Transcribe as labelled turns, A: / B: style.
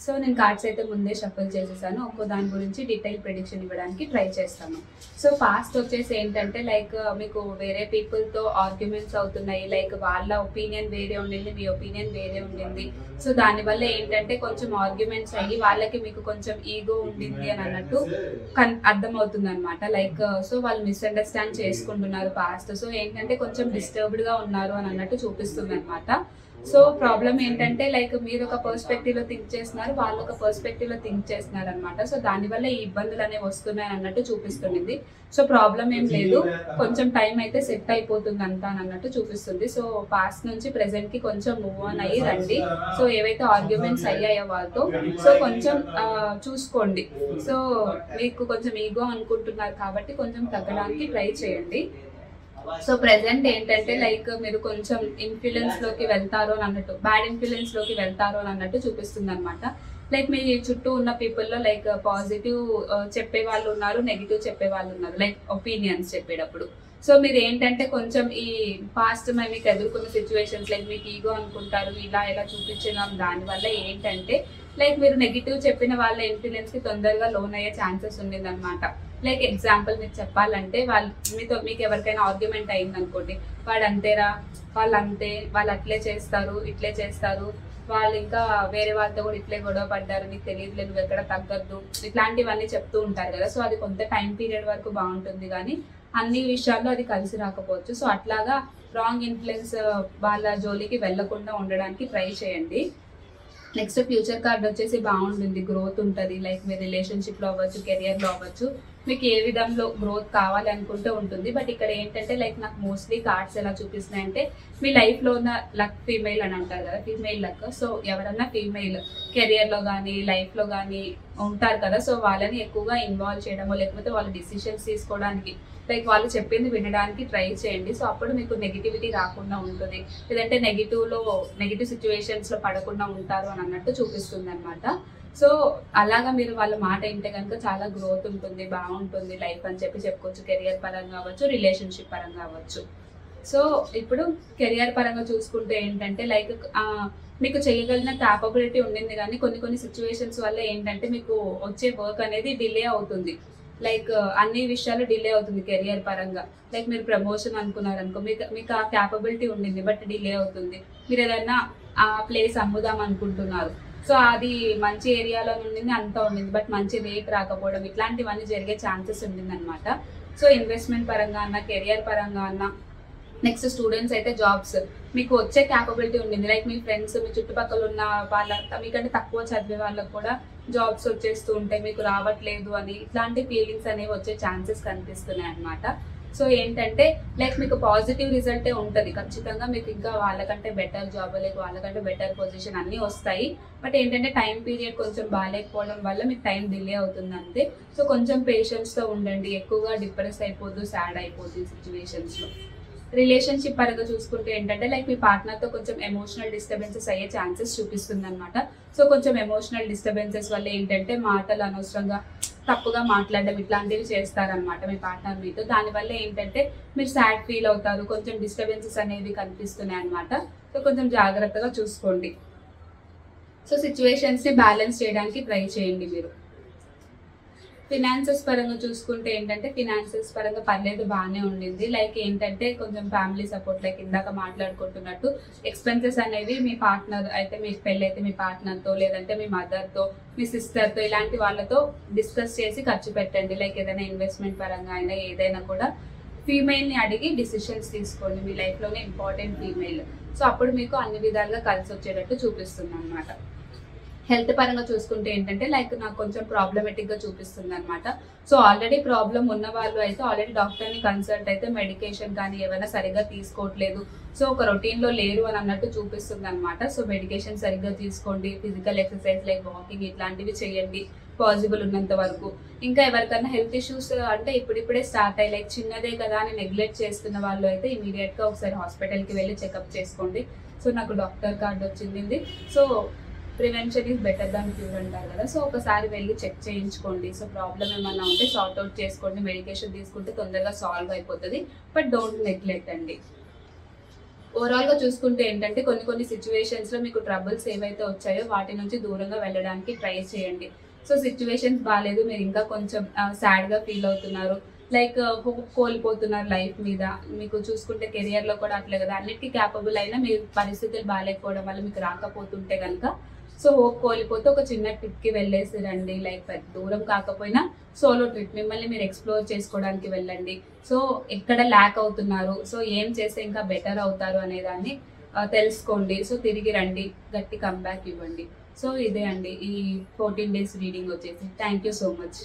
A: So నేను cards అయితే ముందే షఫల్ చేసేసాను. ఒక్కో దాని గురించి డీటెయిల్ ప్రిడిక్షన్ ఇవ్వడానికి ట్రై చేస్తాను. సో పాస్ట్ వచ్చేసి ఏంటంటే లైక్ మీకు వేరే పీపుల్తో ఆర్గ్యుమెంట్స్ అవుతున్నాయి. లైక్ వాళ్ళ ఒపీనియన్ వేరే ఉండింది, మీ ఒపీనియన్ వేరే ఉండింది. సో దానివల్ల ఏంటంటే కొంచెం ఆర్గ్యుమెంట్స్ అయ్యి వాళ్ళకి మీకు కొంచెం ఈగో ఉండింది అని అన్నట్టు అర్థమవుతుంది అనమాట. లైక్ సో వాళ్ళు మిస్అండర్స్టాండ్ చేసుకుంటున్నారు పాస్ట్. సో ఏంటంటే కొంచెం డిస్టర్బ్డ్గా ఉన్నారు అని అన్నట్టు చూపిస్తుంది అనమాట. సో ప్రాబ్లం ఏంటంటే లైక్ మీరు ఒక పర్స్పెక్టివ్ లో థింక్ చేస్తున్నారు, వాళ్ళు ఒక పర్స్పెక్టివ్ లో థింక్ చేస్తున్నారు అనమాట. సో దానివల్ల ఈ ఇబ్బందులు అనేవి వస్తున్నాయి అన్నట్టు చూపిస్తుంది. సో ప్రాబ్లం ఏం లేదు, కొంచెం టైం అయితే సెట్ అయిపోతుంది అంతా అన్నట్టు చూపిస్తుంది. సో పాస్ట్ నుంచి ప్రెసెంట్ కి కొంచెం మూవ్ ఆన్ అయ్యి రండి. సో ఏవైతే ఆర్గ్యుమెంట్స్ అయ్యాయో వాళ్ళతో సో కొంచెం చూసుకోండి. సో మీకు కొంచెం ఈగో అనుకుంటున్నారు కాబట్టి కొంచెం తగ్గడానికి ట్రై చేయండి. సో ప్రెసెంట్ ఏంటంటే లైక్ మీరు కొంచెం ఇన్ఫ్లుయెన్స్ లోకి వెళ్తారు అని అన్నట్టు, బ్యాడ్ ఇన్ఫ్లుయెన్స్ లోకి వెళ్తారు అని అన్నట్టు చూపిస్తుంది అనమాట. లైక్ మీ చుట్టూ ఉన్న పీపుల్లో లైక్ పాజిటివ్ చెప్పే వాళ్ళు ఉన్నారు, నెగిటివ్ చెప్పే వాళ్ళు ఉన్నారు, లైక్ ఒపీనియన్స్ చెప్పేటప్పుడు. సో మీరు ఏంటంటే కొంచెం ఈ పాస్ట్ మీకు ఎదుర్కొన్న సిచ్యువేషన్స్ లైక్ మీకు ఈగో అనుకుంటారు, ఇలా ఇలా చూపించడం దానివల్ల ఏంటంటే లైక్ మీరు నెగిటివ్ చెప్పిన వాళ్ళ ఇన్ఫ్లుయెన్స్ కి తొందరగా లోన్ అయ్యే ఛాన్సెస్ ఉండేది అనమాట. లైక్ ఎగ్జాంపుల్ మీకు చెప్పాలంటే మీకు ఎవరికైనా ఆర్గ్యుమెంట్ అయింది అనుకోండి, వాడు అంతేరా, వాళ్ళు అంతే, వాళ్ళు అట్లే చేస్తారు, ఇట్లే చేస్తారు, వాళ్ళు ఇంకా వేరే వాళ్ళతో కూడా ఇట్లే గొడవ పడ్డారు, నీకు తెలియదులే, నువ్వు ఎక్కడ తగ్గద్దు, ఇట్లాంటివన్నీ చెప్తూ ఉంటారు కదా. సో అది కొంత టైం పీరియడ్ వరకు బాగుంటుంది కానీ అన్ని విషయాల్లో అది కలిసి రాకపోవచ్చు. సో అట్లాగా రాంగ్ ఇన్ఫ్లుయెన్స్ వాళ్ళ జోలికి వెళ్లకుండా ఉండడానికి ట్రై చేయండి. నెక్స్ట్ ఫ్యూచర్ కార్డ్ వచ్చేసి బాగుంటుంది, గ్రోత్ ఉంటుంది. లైక్ మీ రిలేషన్షిప్లో అవ్వచ్చు, కెరియర్లో అవ్వచ్చు, మీకు ఏ విధంలో గ్రోత్ కావాలి అనుకుంటే ఉంటుంది. బట్ ఇక్కడ ఏంటంటే లైక్ నాకు మోస్ట్లీ కార్డ్స్ ఎలా చూపిస్తున్నాయంటే మీ లైఫ్లో ఉన్న లక్ ఫీమేల్ అని అంటారు కదా, ఫీమేల్ లక్. సో ఎవరన్నా ఫీమేల్ కెరియర్లో కానీ లైఫ్లో కానీ ఉంటారు కదా, సో వాళ్ళని ఎక్కువగా ఇన్వాల్వ్ చేయడమో లేకపోతే వాళ్ళ డిసిషన్స్ తీసుకోవడానికి లైక్ వాళ్ళు చెప్పింది వినడానికి ట్రై చేయండి. సో అప్పుడు మీకు నెగిటివిటీ రాకుండా ఉంటుంది, లేదంటే నెగిటివ్ సిచ్యువేషన్స్లో పడకుండా ఉంటారు అని అన్నట్టు చూపిస్తుంది అనమాట. సో అలాగా మీరు వాళ్ళ మాట వింటే కనుక చాలా గ్రోత్ ఉంటుంది, బాగుంటుంది లైఫ్ అని చెప్పుకోవచ్చు. కెరియర్ పరంగా అవ్వచ్చు, రిలేషన్షిప్ పరంగా అవ్వచ్చు. సో ఇప్పుడు కెరియర్ పరంగా చూసుకుంటే ఏంటంటే లైక్ మీకు చేయగలిగిన క్యాపబిలిటీ ఉండింది కానీ కొన్ని సిచ్యువేషన్స్ వల్ల ఏంటంటే మీకు వచ్చే వర్క్ అనేది డిలే అవుతుంది. లైక్ అన్ని విషయాలు డిలే అవుతుంది కెరియర్ పరంగా. లైక్ మీరు ప్రమోషన్ అనుకున్నారు అనుకో, మీకు ఆ క్యాపబిలిటీ ఉండింది బట్ డిలే అవుతుంది. మీరు ఏదైనా ఆ ప్లేస్ అమ్ముదాం అనుకుంటున్నారు, సో అది మంచి ఏరియాలో ఉండింది, అంతా ఉండింది బట్ మంచి రేట్ రాకపోవడం, ఇట్లాంటివన్నీ జరిగే ఛాన్సెస్ ఉండింది అనమాట. సో ఇన్వెస్ట్మెంట్ పరంగా అన్న, కెరియర్ పరంగా అన్న, నెక్స్ట్ స్టూడెంట్స్ అయితే జాబ్స్ మీకు వచ్చే క్యాపబిలిటీ ఉండింది. లైక్ మీ ఫ్రెండ్స్, మీ చుట్టుపక్కల ఉన్న వాళ్ళంతా మీకంటే తక్కువ చదివే వాళ్ళకు కూడా జాబ్స్ వచ్చేస్తూ ఉంటాయి, మీకు రావట్లేదు అని ఇట్లాంటి ఫీలింగ్స్ అనేవి వచ్చే ఛాన్సెస్ కనిపిస్తున్నాయి అనమాట. సో ఏంటంటే లైక్ మీకు పాజిటివ్ రిజల్టే ఉంటుంది ఖచ్చితంగా, మీకు ఇంకా వాళ్ళకంటే బెటర్ జాబ్ లైక్ వాళ్ళకంటే బెటర్ పొజిషన్ అన్నీ వస్తాయి. బట్ ఏంటంటే టైం పీరియడ్ కొంచెం బాగాలేకపోవడం వల్ల మీకు టైం డిలే అవుతుంది అంతే. సో కొంచెం పేషెన్స్తో ఉండండి, ఎక్కువగా డిప్రెస్ అయిపోద్దు, సాడ్ అయిపోద్దు ఈ సిచ్యువేషన్స్లో. రిలేషన్షిప్ పరంగా చూసుకుంటే ఏంటంటే లైక్ మీ పార్ట్నర్తో కొంచెం ఎమోషనల్ డిస్టర్బెన్సెస్ అయ్యే ఛాన్సెస్ చూపిస్తుంది అనమాట. సో కొంచెం ఎమోషనల్ డిస్టర్బెన్సెస్ వల్ల ఏంటంటే మాటలు అనవసరంగా తప్పుగా మాట్లాడడం ఇట్లాంటివి చేస్తారనమాట మీ పార్ట్నర్ మీతో. దానివల్ల ఏంటంటే మీరు సాడ్ ఫీల్ అవుతారు, కొంచెం డిస్టర్బెన్సెస్ అనేవి కనిపిస్తున్నాయి అనమాట. సో కొంచెం జాగ్రత్తగా చూసుకోండి. సో సిచ్యువేషన్స్ని బ్యాలెన్స్ చేయడానికి ట్రై చేయండి మీరు. ఫినాన్సెస్ పరంగా చూసుకుంటే ఏంటంటే ఫినాన్సెస్ పరంగా పర్లేదు, బాగానే ఉండింది. లైక్ ఏంటంటే కొంచెం ఫ్యామిలీ సపోర్ట్, లైక్ ఇందాక మాట్లాడుకుంటున్నట్టు ఎక్స్పెన్సెస్ అనేవి మీ పార్ట్నర్ అయితే, మీ పెళ్ళి అయితే మీ పార్ట్నర్తో, లేదంటే మీ మదర్తో, మీ సిస్టర్తో, ఇలాంటి వాళ్ళతో డిస్కస్ చేసి ఖర్చు పెట్టండి. లైక్ ఏదైనా ఇన్వెస్ట్మెంట్ పరంగా అయినా ఏదైనా కూడా ఫీమేల్ని అడిగి డిసిషన్స్ తీసుకోండి. మీ లైఫ్లోనే ఇంపార్టెంట్ ఫీమేల్. సో అప్పుడు మీకు అన్ని విధాలుగా కలిసి వచ్చేటట్టు చూపిస్తుంది అనమాట. హెల్త్ పరంగా చూసుకుంటే ఏంటంటే లైక్ నాకు కొంచెం ప్రాబ్లమేటిక్గా చూపిస్తుంది అనమాట. సో ఆల్రెడీ ప్రాబ్లం ఉన్న వాళ్ళు అయితే ఆల్రెడీ డాక్టర్ని కన్సల్ట్ అయితే మెడికేషన్ కానీ ఏమైనా సరిగ్గా తీసుకోవట్లేదు, సో ఒక రొటీన్లో లేరు అని అన్నట్టు చూపిస్తుంది అనమాట. సో మెడికేషన్ సరిగ్గా తీసుకోండి, ఫిజికల్ ఎక్సర్సైజ్ లైక్ వాకింగ్ ఇట్లాంటివి చేయండి పాసిబుల్ ఉన్నంత వరకు. ఇంకా ఎవరికైనా హెల్త్ ఇష్యూస్ అంటే ఇప్పుడిప్పుడే స్టార్ట్ అయ్యి లైక్ చిన్నదే కదా అని నెగ్లెక్ట్ చేస్తున్న వాళ్ళు అయితే ఇమీడియట్గా ఒకసారి హాస్పిటల్కి వెళ్ళి చెకప్ చేసుకోండి. సో నాకు డాక్టర్ కార్డ్ వచ్చింది, so prevention is better than cure అంటారు కదా. సో ఒకసారి వెళ్ళి చెక్ చేయించుకోండి. సో ప్రాబ్లం ఏమన్నా ఉంటే సార్ట్ అవుట్ చేసుకోండి, మెడికేషన్ తీసుకుంటే తొందరగా సాల్వ్ అయిపోతుంది. బట్ డోంట్ నెగ్లెక్ట్ అండి. ఓవరాల్ గా చూసుకుంటే ఏంటంటే కొన్ని కొన్ని సిచ్యువేషన్స్ లో మీకు ట్రబుల్స్ ఏవైతే వచ్చాయో వాటి నుంచి దూరంగా వెళ్ళడానికి ట్రై చేయండి. సో సిచ్యువేషన్స్ బాగాలేదు, మీరు ఇంకా కొంచెం సాడ్ గా ఫీల్ అవుతున్నారు, లైక్ హోప్ కోల్పోతున్నారు లైఫ్ మీద. మీకు చూసుకుంటే కెరియర్ లో కూడా అట్లే కదా, అన్నిటికీ క్యాపబుల్ అయినా మీ పరిస్థితులు బాగాలేకపోవడం వల్ల మీకు రాకపోతుంటే కనుక సో హోప్ కోల్పోతే ఒక చిన్న ట్రిప్కి వెళ్ళేసి రండి. లైక్ పెద్ద దూరం కాకపోయినా సోలో ట్రిప్ మిమ్మల్ని మీరు ఎక్స్ప్లోర్ చేసుకోవడానికి వెళ్ళండి. సో ఎక్కడ ల్యాక్ అవుతున్నారు, సో ఏం చేస్తే ఇంకా బెటర్ అవుతారు అనేదాన్ని తెలుసుకోండి. సో తిరిగి రండి, గట్టి కంబ్యాక్ ఇవ్వండి. సో ఇదే అండి ఈ 14 days రీడింగ్ వచ్చేసి. Thank you so much.